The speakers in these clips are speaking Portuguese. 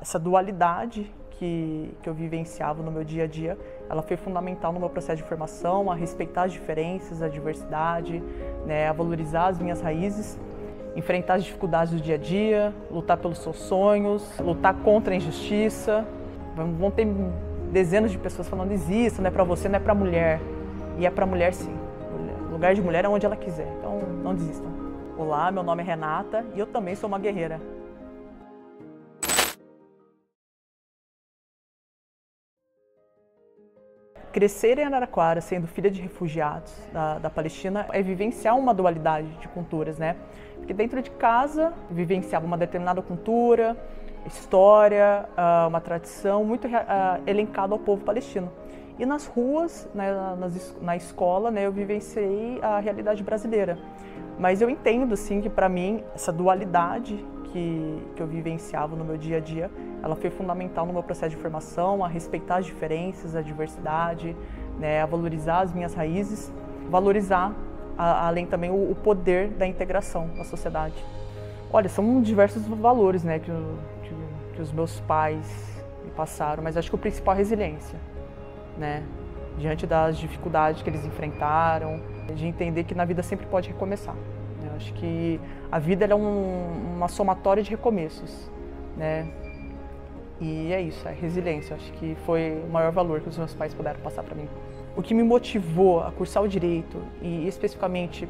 essa dualidade que eu vivenciava no meu dia a dia, ela foi fundamental no meu processo de formação, a respeitar as diferenças, a diversidade, né, a valorizar as minhas raízes, enfrentar as dificuldades do dia a dia, lutar pelos seus sonhos, lutar contra a injustiça. Vão ter dezenas de pessoas falando, exista, não é para você, não é para mulher. E é para mulher sim. O lugar de mulher é onde ela quiser, então não desistam. Olá, meu nome é Renata e eu também sou uma guerreira. Crescer em Araraquara, sendo filha de refugiados da Palestina, é vivenciar uma dualidade de culturas, né? Porque dentro de casa, vivenciava uma determinada cultura, história, uma tradição muito elencada ao povo palestino. E nas ruas, na escola, né, eu vivenciei a realidade brasileira. Mas eu entendo, sim, que para mim, essa dualidade que eu vivenciava no meu dia a dia, ela foi fundamental no meu processo de formação, a respeitar as diferenças, a diversidade, né, a valorizar as minhas raízes, valorizar, além também, o poder da integração na sociedade. Olha, são diversos valores, né, que os meus pais me passaram, mas acho que o principal é a resiliência, né, diante das dificuldades que eles enfrentaram, de entender que na vida sempre pode recomeçar. Eu acho que a vida é uma somatória de recomeços, né? E é isso, é resiliência. Eu acho que foi o maior valor que os meus pais puderam passar para mim. O que me motivou a cursar o direito e especificamente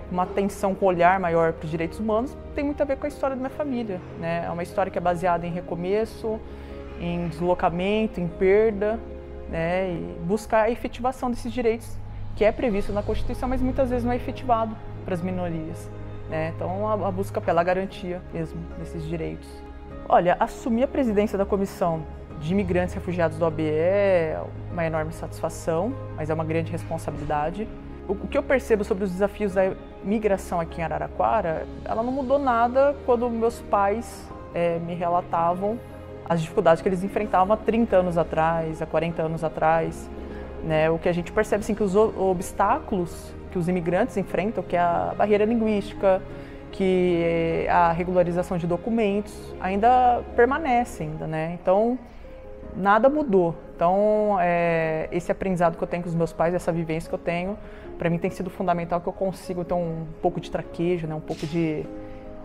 com uma atenção, com um olhar maior para os direitos humanos, tem muito a ver com a história da minha família, né? É uma história que é baseada em recomeço, em deslocamento, em perda, né? E buscar a efetivação desses direitos que é previsto na Constituição, mas muitas vezes não é efetivado para as minorias, né? Então a busca pela garantia mesmo desses direitos. Olha, assumir a presidência da Comissão de Imigrantes e Refugiados da OAB é uma enorme satisfação, mas é uma grande responsabilidade. O que eu percebo sobre os desafios da migração aqui em Araraquara, ela não mudou nada quando meus pais me relatavam as dificuldades que eles enfrentavam há 30 anos atrás, há 40 anos atrás. Né, o que a gente percebe assim, que os obstáculos que os imigrantes enfrentam, que é a barreira linguística, que a regularização de documentos, ainda permanece ainda, né? Então, nada mudou. Então, esse aprendizado que eu tenho com os meus pais, essa vivência que eu tenho, para mim tem sido fundamental, que eu consigo ter um pouco de traquejo, né, um pouco e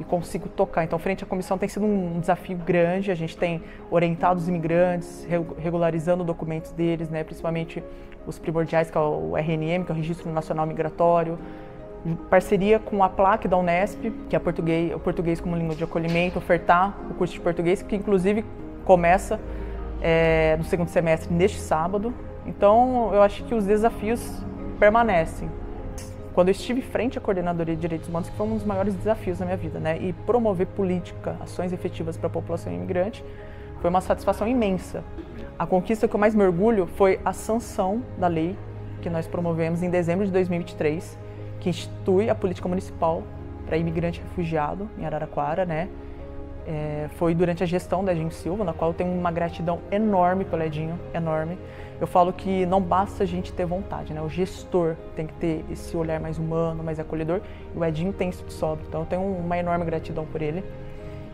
consigo tocar. Então, frente à comissão tem sido um desafio grande. A gente tem orientado os imigrantes, regularizando documentos deles, né, principalmente os primordiais, que é o RNM, que é o Registro Nacional Migratório, parceria com a PLAC da Unesp, que é o português como língua de acolhimento, ofertar o curso de português, que inclusive começa no segundo semestre neste sábado. Então, eu acho que os desafios permanecem. Quando eu estive frente à Coordenadoria de Direitos Humanos, que foi um dos maiores desafios da minha vida, né? E promover política, ações efetivas para a população imigrante, foi uma satisfação imensa. A conquista que eu mais me orgulho foi a sanção da lei que nós promovemos em dezembro de 2023, que institui a política municipal para imigrante e refugiado em Araraquara, né? Foi durante a gestão da Edinho Silva, na qual eu tenho uma gratidão enorme pelo Edinho, enorme. Eu falo que não basta a gente ter vontade, né? O gestor tem que ter esse olhar mais humano, mais acolhedor, e o Edinho tem isso de sobra. Então eu tenho uma enorme gratidão por ele.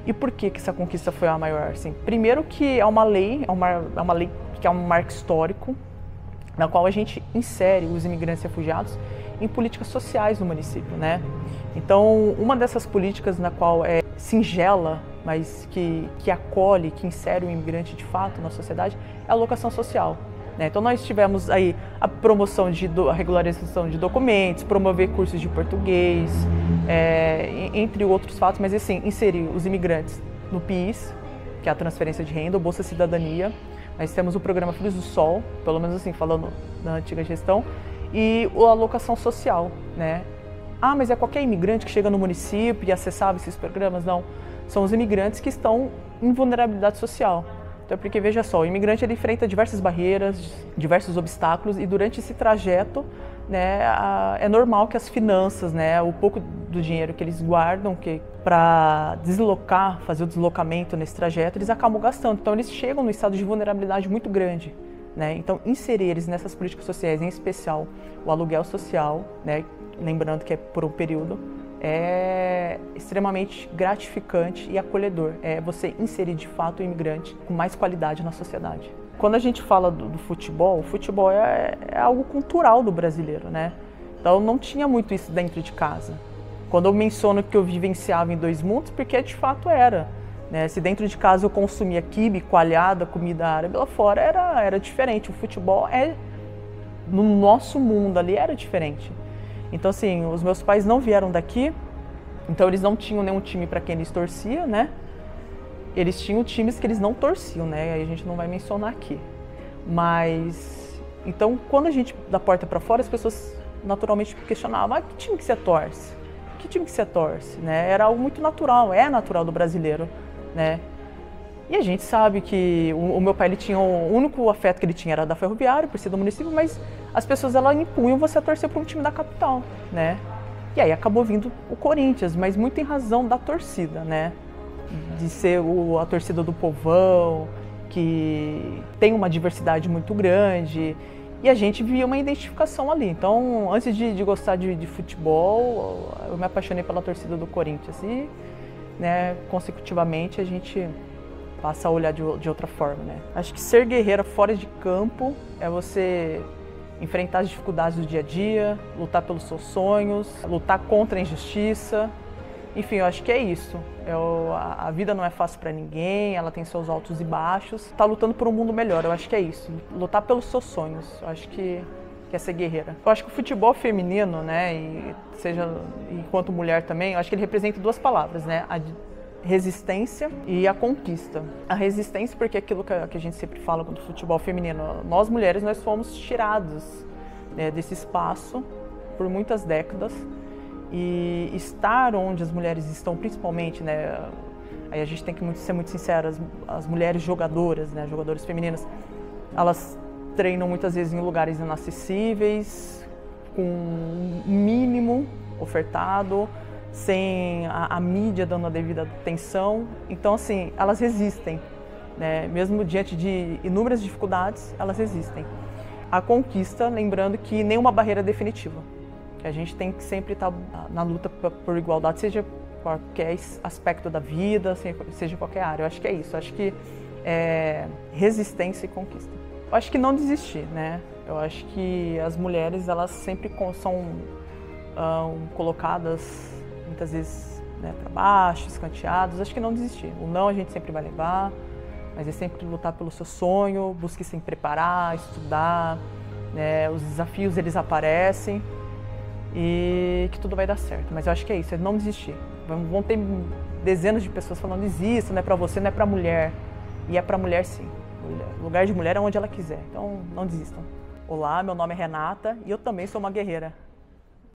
E por que essa conquista foi a maior? Assim, primeiro que é uma lei que é um marco histórico, na qual a gente insere os imigrantes e refugiados em políticas sociais no município, né? Então, uma dessas políticas na qual é singela, mas que acolhe, que insere o imigrante de fato na sociedade, é a locação social. Né? Então, nós tivemos aí a promoção a regularização de documentos, promover cursos de português, entre outros fatos, mas assim, inserir os imigrantes no PIS, que é a transferência de renda, o Bolsa Cidadania. Nós temos o programa Filhos do Sol, pelo menos assim, falando da antiga gestão, e a alocação social, né? Ah, mas é qualquer imigrante que chega no município e acessava esses programas? Não, são os imigrantes que estão em vulnerabilidade social. Então, porque veja só, o imigrante ele enfrenta diversas barreiras, diversos obstáculos, e durante esse trajeto, né, é normal que as finanças, né, o pouco do dinheiro que eles guardam para deslocar, fazer o deslocamento nesse trajeto, eles acabam gastando. Então, eles chegam num estado de vulnerabilidade muito grande. Né? Então, inserir eles nessas políticas sociais, em especial o aluguel social, né? Lembrando que é por um período, é extremamente gratificante e acolhedor. É você inserir de fato o imigrante com mais qualidade na sociedade. Quando a gente fala do futebol, o futebol é algo cultural do brasileiro, né? Então não tinha muito isso dentro de casa. Quando eu menciono que eu vivenciava em dois mundos, porque de fato era. Né? Se dentro de casa eu consumia quibe, coalhada, comida árabe, lá fora era diferente. O futebol no nosso mundo ali era diferente. Então assim, os meus pais não vieram daqui, então eles não tinham nenhum time para quem eles torciam, né? Eles tinham times que eles não torciam, né? Aí a gente não vai mencionar aqui. Mas, então, quando a gente, da porta para fora, as pessoas naturalmente questionavam, que time que você torce? Que time que você torce? Né? Era algo muito natural, é natural do brasileiro, né? E a gente sabe que o meu pai, ele tinha, o único afeto que ele tinha era da Ferroviária, por ser do município, mas as pessoas, elas impunham você a torcer para um time da capital, né? E aí acabou vindo o Corinthians, mas muito em razão da torcida, né? De ser a torcida do povão, que tem uma diversidade muito grande, e a gente via uma identificação ali. Então, antes de gostar de futebol, eu me apaixonei pela torcida do Corinthians e, né, consecutivamente a gente passa a olhar de outra forma, né? Acho que ser guerreira fora de campo é você enfrentar as dificuldades do dia a dia, lutar pelos seus sonhos, lutar contra a injustiça. Enfim, eu acho que é isso. A vida não é fácil para ninguém, ela tem seus altos e baixos. Tá lutando por um mundo melhor, eu acho que é isso. Lutar pelos seus sonhos, eu acho que é ser guerreira. Eu acho que o futebol feminino, né, e seja enquanto mulher também, eu acho que ele representa duas palavras, né, a resistência e a conquista. A resistência porque é aquilo que a gente sempre fala do futebol feminino, nós mulheres, nós fomos tiradas, né, desse espaço por muitas décadas. E estar onde as mulheres estão, principalmente, né, aí a gente tem que ser muito sincero, as mulheres jogadoras, né, jogadoras femininas, elas treinam muitas vezes em lugares inacessíveis, com um mínimo ofertado, sem a mídia dando a devida atenção. Então, assim, elas resistem, né, mesmo diante de inúmeras dificuldades, elas resistem. A conquista, lembrando que nenhuma barreira é definitiva. A gente tem que sempre estar na luta por igualdade, seja qualquer aspecto da vida, seja qualquer área. Eu acho que é isso, eu acho que é resistência e conquista. Eu acho que não desistir, né? Eu acho que as mulheres, elas sempre são colocadas, muitas vezes, né, para baixo, escanteadas. Acho que não desistir. O não a gente sempre vai levar, mas é sempre lutar pelo seu sonho, busque se preparar, estudar, né? Os desafios, eles aparecem. E que tudo vai dar certo, mas eu acho que é isso, é não desistir. Vão ter dezenas de pessoas falando, desista, não é pra você, não é pra mulher. E é pra mulher sim, o lugar de mulher é onde ela quiser, então não desistam. Olá, meu nome é Renata e eu também sou uma guerreira.